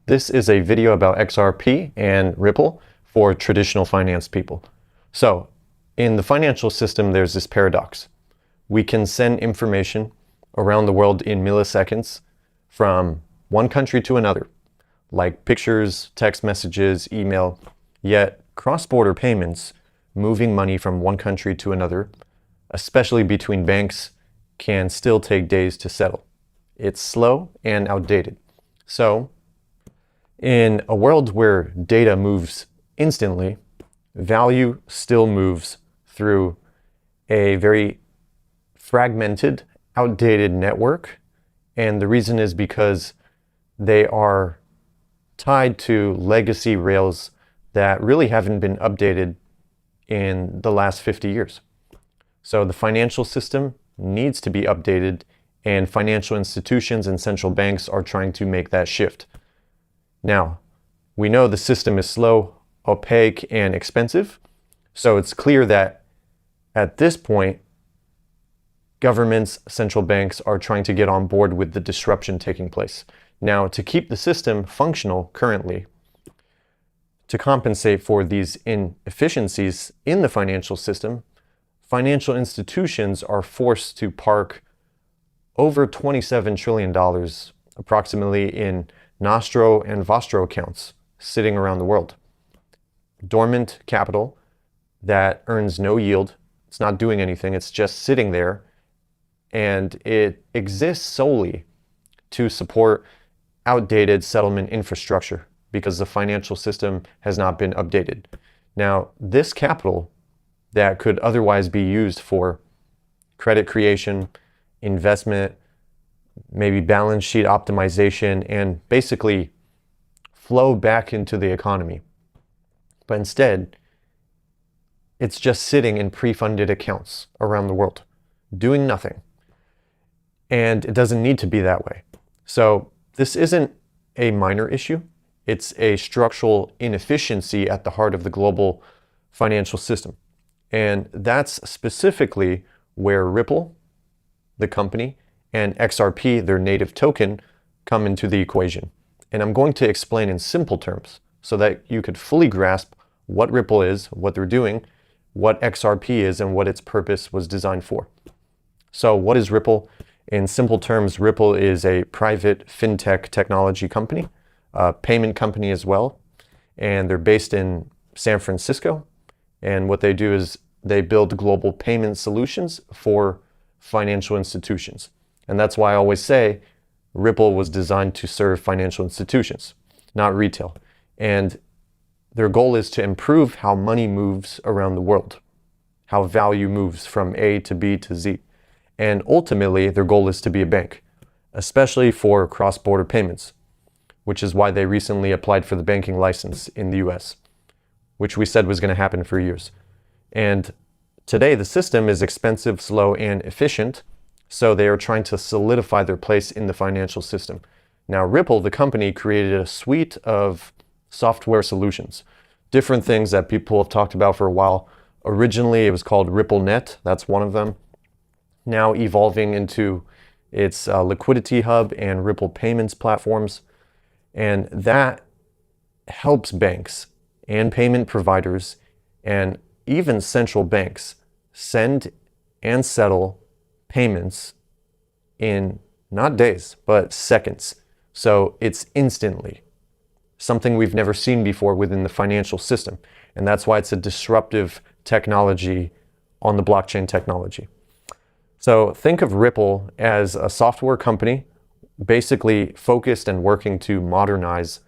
This is a video about XRP and Ripple for traditional finance people. So, in the financial system, there's this paradox. We can send information around the world in milliseconds from one country to another, like pictures, text messages, email, yet cross-border payments, moving money from one country to another, especially between banks, can still take days to settle. It's slow and outdated. So, in a world where data moves instantly, value still moves through a very fragmented, outdated network. And the reason is because they are tied to legacy rails that really haven't been updated in the last 50 years. So the financial system needs to be updated, and financial institutions and central banks are trying to make that shift. Now, we know the system is slow, opaque, and expensive, so it's clear that at this point, governments, central banks are trying to get on board with the disruption taking place. Now, to keep the system functional currently, to compensate for these inefficiencies in the financial system, financial institutions are forced to park over $27 trillion approximately in nostro and vostro accounts sitting around the world. Dormant capital that earns no yield. It's not doing anything. It's just sitting there. And it exists solely to support outdated settlement infrastructure because the financial system has not been updated. Now, this capital that could otherwise be used for credit creation, investment, maybe balance sheet optimization, and basically flow back into the economy. But instead, it's just sitting in pre-funded accounts around the world, doing nothing. And it doesn't need to be that way. So this isn't a minor issue. It's a structural inefficiency at the heart of the global financial system. And that's specifically where Ripple, the company, and XRP, their native token, come into the equation. And I'm going to explain in simple terms so that you could fully grasp what Ripple is, what they're doing, what XRP is, and what its purpose was designed for. So what is Ripple? In simple terms, Ripple is a private fintech technology company, a payment company as well, and they're based in San Francisco. And what they do is they build global payment solutions for financial institutions. And that's why I always say Ripple was designed to serve financial institutions, not retail. And their goal is to improve how money moves around the world, how value moves from A to B to Z. And ultimately, their goal is to be a bank, especially for cross-border payments, which is why they recently applied for the banking license in the US, which we said was going to happen for years. And today, the system is expensive, slow, and efficient, so they are trying to solidify their place in the financial system. Now, Ripple, the company, created a suite of software solutions, different things that people have talked about for a while. Originally, it was called RippleNet. That's one of them. Now evolving into its liquidity hub and Ripple payments platforms. And that helps banks and payment providers and even central banks send and settle payments in not days, but seconds. So it's instantly, something we've never seen before within the financial system. And that's why it's a disruptive technology on the blockchain technology. So think of Ripple as a software company, basically focused and working to modernize,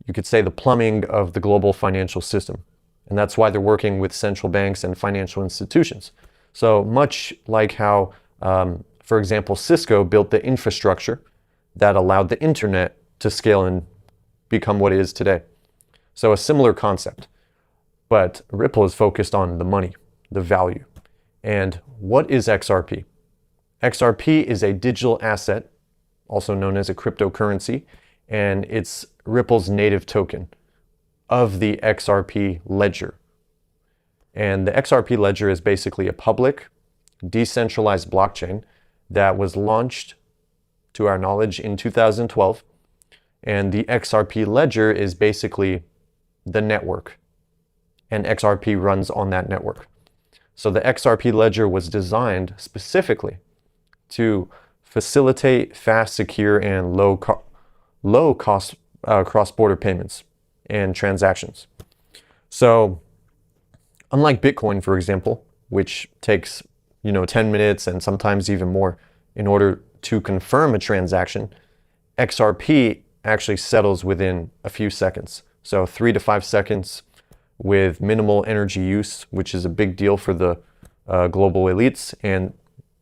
you could say, the plumbing of the global financial system. And that's why they're working with central banks and financial institutions. So much like how, for example, Cisco built the infrastructure that allowed the internet to scale and become what it is today. So a similar concept. But Ripple is focused on the money, the value. And what is XRP? XRP is a digital asset, also known as a cryptocurrency, and it's Ripple's native token of the XRP ledger. And the XRP ledger is basically a public, decentralized blockchain that was launched, to our knowledge, in 2012. And the XRP ledger is basically the network, and XRP runs on that network. So the XRP ledger was designed specifically to facilitate fast, secure, and low cost cross-border payments and transactions. So unlike Bitcoin, for example, which takes 10 minutes and sometimes even more in order to confirm a transaction, XRP actually settles within a few seconds. So 3 to 5 seconds with minimal energy use, which is a big deal for the global elites, and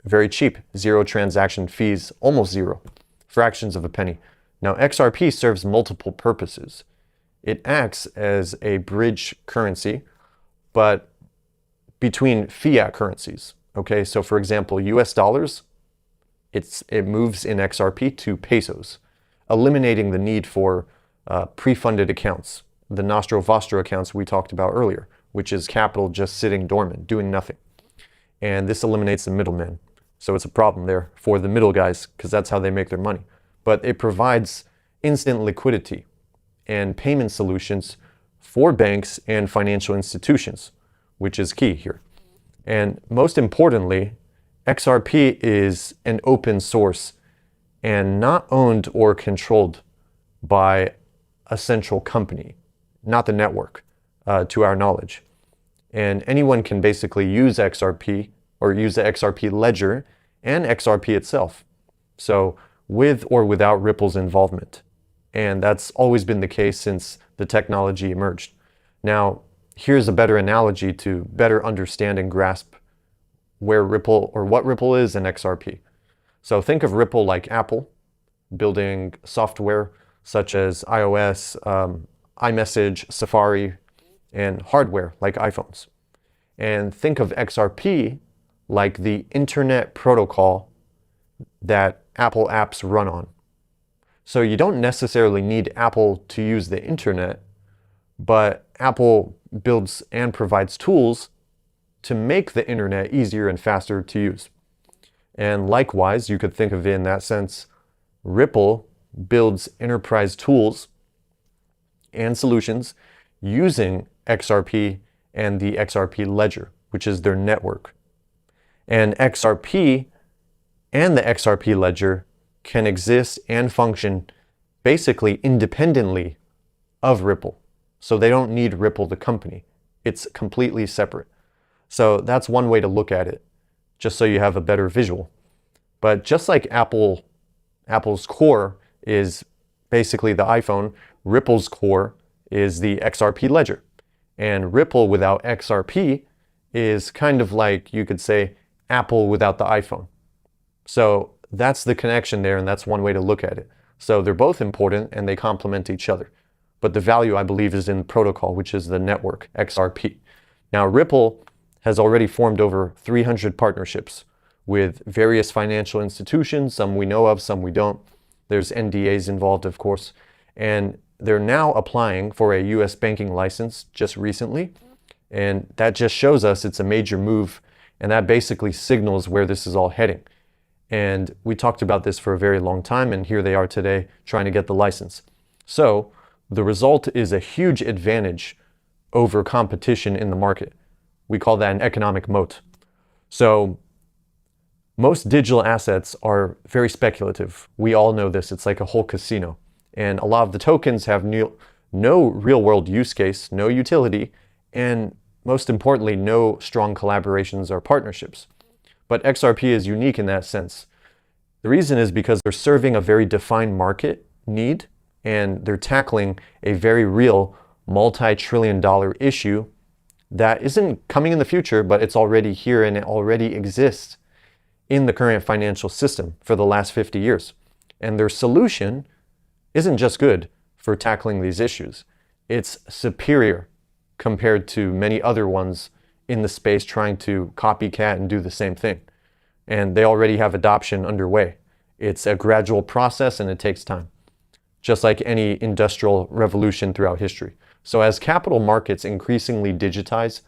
very cheap, zero transaction fees, almost zero, fractions of a penny. Now, XRP serves multiple purposes. It acts as a bridge currency, but between fiat currencies. Okay, so for example, US dollars, it moves in XRP to pesos, eliminating the need for pre-funded accounts, the nostro vostro accounts we talked about earlier, which is capital just sitting dormant, doing nothing. And this eliminates the middleman. So it's a problem there for the middle guys, because that's how they make their money. But it provides instant liquidity and payment solutions for banks and financial institutions, which is key here. And most importantly, XRP is an open source and not owned or controlled by a central company, not the network, to our knowledge. And anyone can basically use XRP or use the XRP ledger and XRP itself. So with or without Ripple's involvement. And that's always been the case since the technology emerged. Now, here's a better analogy to better understand and grasp where Ripple or what Ripple is and XRP. So think of Ripple like Apple, building software such as iOS, iMessage, Safari, and hardware like iPhones. And think of XRP like the internet protocol that Apple apps run on. So you don't necessarily need Apple to use the internet, but Apple builds and provides tools to make the internet easier and faster to use. And likewise, you could think of it in that sense, Ripple builds enterprise tools and solutions using XRP and the XRP ledger, which is their network. And XRP and the XRP ledger can exist and function basically independently of Ripple. So they don't need Ripple, the company. It's completely separate. So that's one way to look at it, just so you have a better visual. But just like Apple's core is basically the iPhone, Ripple's core is the XRP ledger. And Ripple without XRP is kind of like, you could say, Apple without the iPhone. So that's the connection there, and that's one way to look at it. So they're both important and they complement each other. But the value, I believe, is in protocol, which is the network, XRP. Now, Ripple has already formed over 300 partnerships with various financial institutions, some we know of, some we don't. There's NDAs involved, of course. And they're now applying for a US banking license just recently. And that just shows us it's a major move. And that basically signals where this is all heading. And we talked about this for a very long time, and here they are today trying to get the license. So the result is a huge advantage over competition in the market. We call that an economic moat. So most digital assets are very speculative. We all know this. It's like a whole casino. And a lot of the tokens have no real-world use case, no utility, and most importantly, no strong collaborations or partnerships. But XRP is unique in that sense. The reason is because they're serving a very defined market need, and they're tackling a very real multi-trillion-dollar issue that isn't coming in the future, but it's already here and it already exists in the current financial system for the last 50 years. And their solution isn't just good for tackling these issues. It's superior compared to many other ones in the space trying to copycat and do the same thing. And they already have adoption underway. It's a gradual process and it takes time, just like any industrial revolution throughout history. So as capital markets increasingly digitize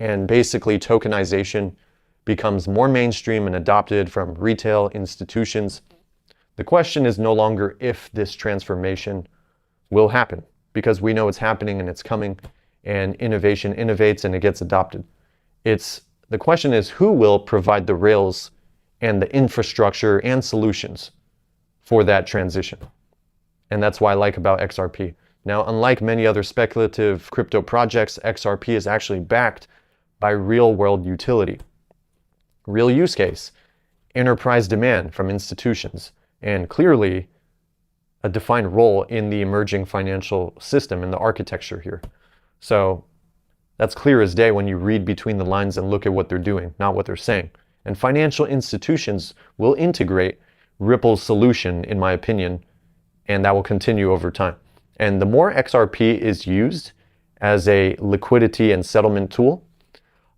and basically tokenization becomes more mainstream and adopted from retail institutions, the question is no longer if this transformation will happen because we know it's happening and it's coming, and innovation innovates and it gets adopted. The question is, who will provide the rails and the infrastructure and solutions for that transition? And that's what I like about XRP. Now, unlike many other speculative crypto projects, XRP is actually backed by real world utility, real use case, enterprise demand from institutions, and clearly a defined role in the emerging financial system and the architecture here. So that's clear as day when you read between the lines and look at what they're doing, not what they're saying. And financial institutions will integrate Ripple's solution, in my opinion, and that will continue over time. And the more XRP is used as a liquidity and settlement tool,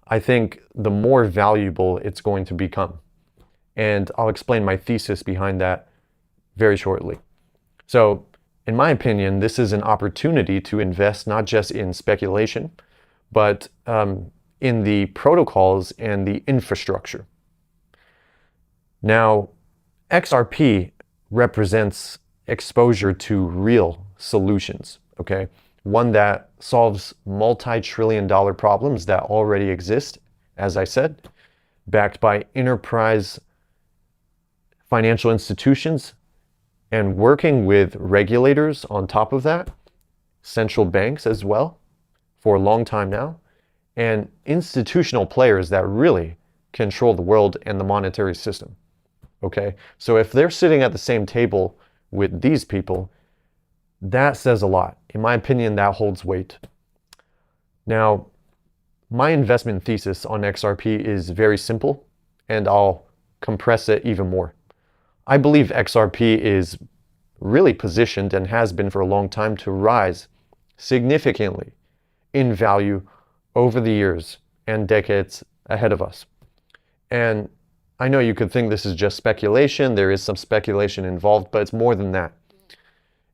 I think the more valuable it's going to become. And I'll explain my thesis behind that very shortly. So, in my opinion, this is an opportunity to invest not just in speculation, but in the protocols and the infrastructure. Now, XRP represents exposure to real solutions, okay? One that solves multi-trillion-dollar problems that already exist, as I said, backed by enterprise financial institutions and working with regulators on top of that, central banks as well, for a long time now, and institutional players that really control the world and the monetary system, okay? So if they're sitting at the same table with these people, that says a lot. In my opinion, that holds weight. Now, my investment thesis on XRP is very simple, and I'll compress it even more. I believe XRP is really positioned and has been for a long time to rise significantly in value over the years and decades ahead of us. And I know you could think this is just speculation. There is some speculation involved, but it's more than that.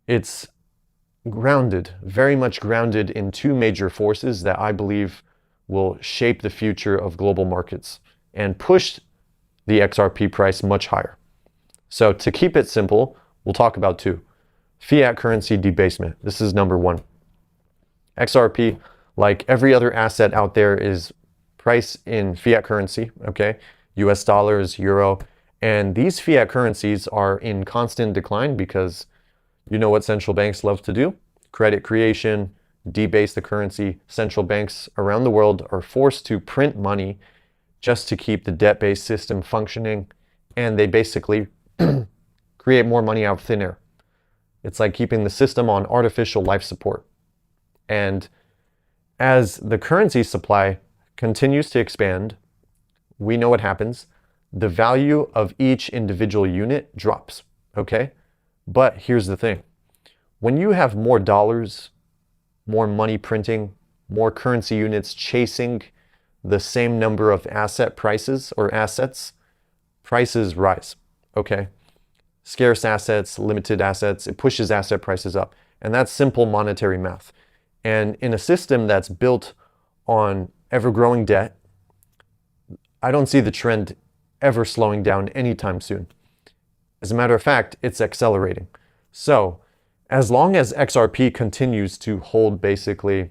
It's grounded, very much grounded in two major forces that I believe will shape the future of global markets and push the XRP price much higher. So to keep it simple, we'll talk about two. Fiat currency debasement. This is number one. XRP, like every other asset out there, is priced in fiat currency, okay? US dollars, euro, and these fiat currencies are in constant decline because you know what central banks love to do? Credit creation, debase the currency. Central banks around the world are forced to print money just to keep the debt-based system functioning, and they basically create more money out of thin air. It's like keeping the system on artificial life support. And as the currency supply continues to expand, we know what happens. The value of each individual unit drops, okay? But here's the thing. When you have more dollars, more money printing, more currency units chasing the same number of asset prices or assets, prices rise, okay? Scarce assets, limited assets, it pushes asset prices up. And that's simple monetary math. And in a system that's built on ever-growing debt, I don't see the trend ever slowing down anytime soon. As a matter of fact, it's accelerating. So, as long as XRP continues to hold basically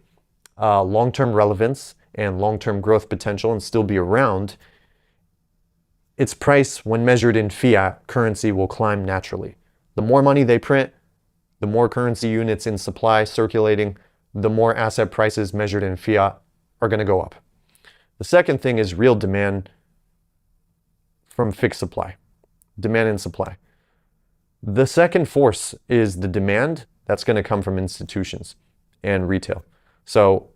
long-term relevance and long-term growth potential and still be around, its price, when measured in fiat currency, will climb naturally. The more money they print, the more currency units in supply circulating, the more asset prices measured in fiat are going to go up. The second thing is real demand from fixed supply, demand and supply. The second force is the demand that's going to come from institutions and retail. So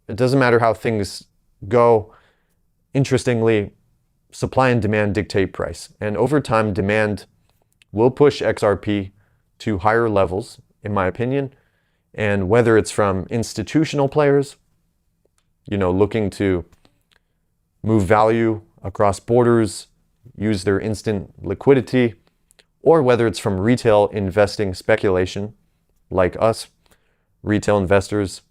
it doesn't matter how things go. Interestingly, supply and demand dictate price. And over time, demand will push XRP to higher levels, in my opinion. And whether it's from institutional players, looking to move value across borders, use their instant liquidity, or whether it's from retail investing speculation, like us, retail investors,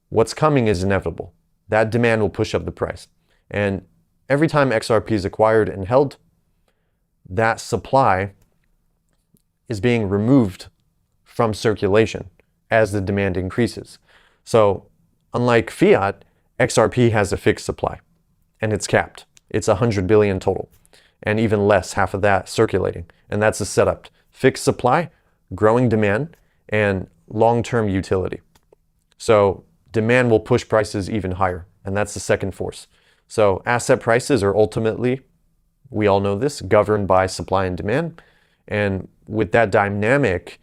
what's coming is inevitable. That demand will push up the price. And every time XRP is acquired and held, that supply is being removed from circulation. as the demand increases. So unlike fiat, XRP has a fixed supply and it's capped. It's 100 billion total and even less, half of that circulating. And that's the setup. Fixed supply, growing demand, and long-term utility. So demand will push prices even higher, and that's the second force. So asset prices are ultimately, we all know this, governed by supply and demand. And with that dynamic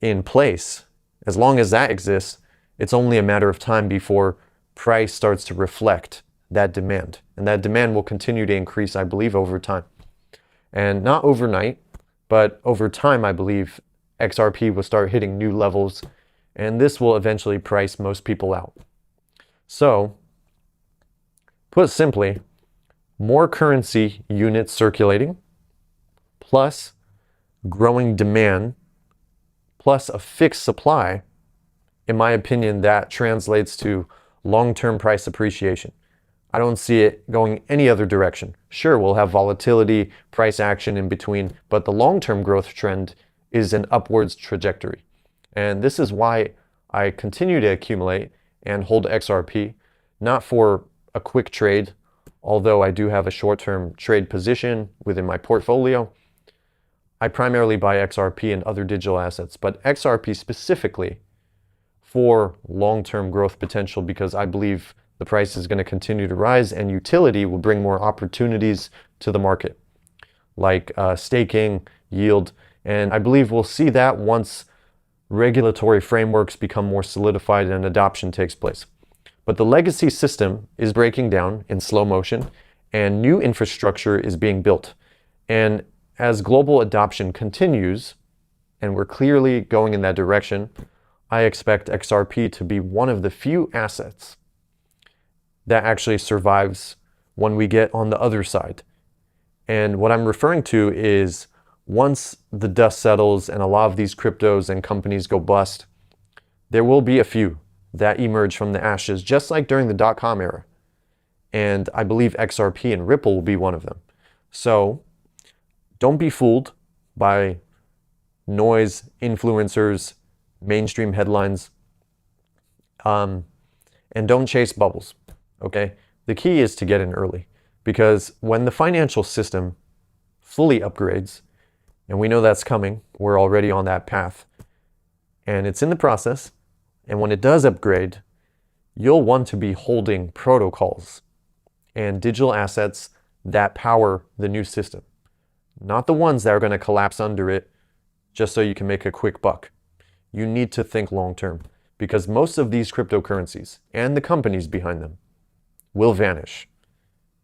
in place, as long as that exists, it's only a matter of time before price starts to reflect that demand. And that demand will continue to increase, I believe, over time. And not overnight, but over time, I believe XRP will start hitting new levels, and this will eventually price most people out. So, put simply, more currency units circulating, plus growing demand, plus a fixed supply, in my opinion, that translates to long-term price appreciation. I don't see it going any other direction. Sure, we'll have volatility, price action in between, but the long-term growth trend is an upwards trajectory. And this is why I continue to accumulate and hold XRP, not for a quick trade, although I do have a short-term trade position within my portfolio. I primarily buy XRP and other digital assets, but XRP specifically for long-term growth potential, because I believe the price is going to continue to rise and utility will bring more opportunities to the market, like staking, yield. And I believe we'll see that once regulatory frameworks become more solidified and adoption takes place. But the legacy system is breaking down in slow motion and new infrastructure is being built. And as global adoption continues, and we're clearly going in that direction, I expect XRP to be one of the few assets that actually survives when we get on the other side. And what I'm referring to is once the dust settles and a lot of these cryptos and companies go bust, there will be a few that emerge from the ashes, just like during the dot-com era. And I believe XRP and Ripple will be one of them. So don't be fooled by noise, influencers, mainstream headlines, and don't chase bubbles. Okay, the key is to get in early, because when the financial system fully upgrades, and we know that's coming, we're already on that path, and it's in the process, and when it does upgrade, you'll want to be holding protocols and digital assets that power the new system, not the ones that are going to collapse under it just so you can make a quick buck. You need to think long term, because most of these cryptocurrencies and the companies behind them will vanish.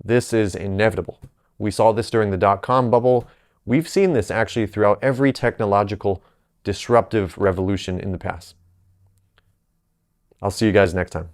This is inevitable. We saw this during the dot-com bubble. We've seen this actually throughout every technological disruptive revolution in the past. I'll see you guys next time.